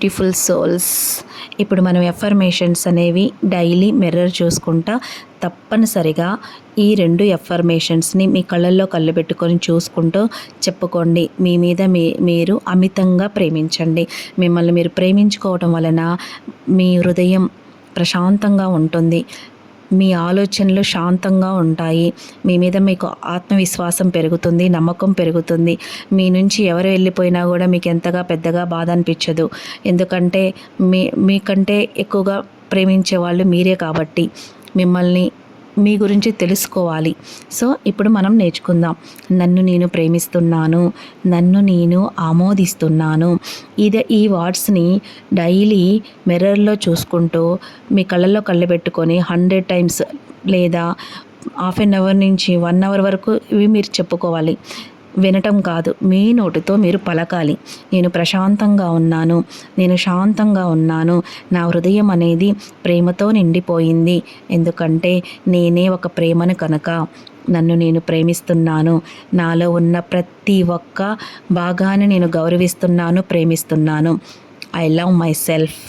Beautiful souls. ఇప్పుడు మనం affirmations అనేవి డైలీ మిర్రర్ చూసుకుంటా తప్పనిసరిగా ఈ 2 ఎఫర్మేషన్స్ని మీ కళ్ళల్లో కళ్ళు పెట్టుకొని చూసుకుంటూ చెప్పుకోండి. మీ మీద మీరు అమితంగా ప్రేమించండి. మిమ్మల్ని మీరు ప్రేమించుకోవటం వలన మీ హృదయం ప్రశాంతంగా ఉంటుంది. మీ ఆలోచనలు శాంతంగా ఉంటాయి. మీ మీద మీకు ఆత్మవిశ్వాసం పెరుగుతుంది, నమ్మకం పెరుగుతుంది. మీ నుంచి ఎవరు వెళ్ళిపోయినా కూడా మీకు ఎంతగా పెద్దగా బాధ అనిపించదు. ఎందుకంటే మీకంటే ఎక్కువగా ప్రేమించే వాళ్ళు మీరే కాబట్టి మిమ్మల్ని మీ గురించి తెలుసుకోవాలి. సో ఇప్పుడు మనం నేర్చుకుందాం. నన్ను నేను ప్రేమిస్తున్నాను, నన్ను నేను ఆమోదిస్తున్నాను. ఈ వర్డ్స్ని డైలీ మిర్రర్లో చూసుకుంటూ మీ కళ్ళల్లో కళ్ళు పెట్టుకొని 100 టైమ్స్ లేదా హాఫ్ అన్ అవర్ నుంచి 1 అవర్ వరకు ఇవి మీరు చెప్పుకోవాలి. వినటం కాదు, మీ నోటితో మీరు పలకాలి. నేను ప్రశాంతంగా ఉన్నాను, నేను శాంతంగా ఉన్నాను, నా హృదయం అనేది ప్రేమతో నిండిపోయింది. ఎందుకంటే నేనే ఒక ప్రేమను కనుక నన్ను నేను ప్రేమిస్తున్నాను. నాలో ఉన్న ప్రతి ఒక్క భాగాన్ని నేను గౌరవిస్తున్నాను, ప్రేమిస్తున్నాను. I love my self.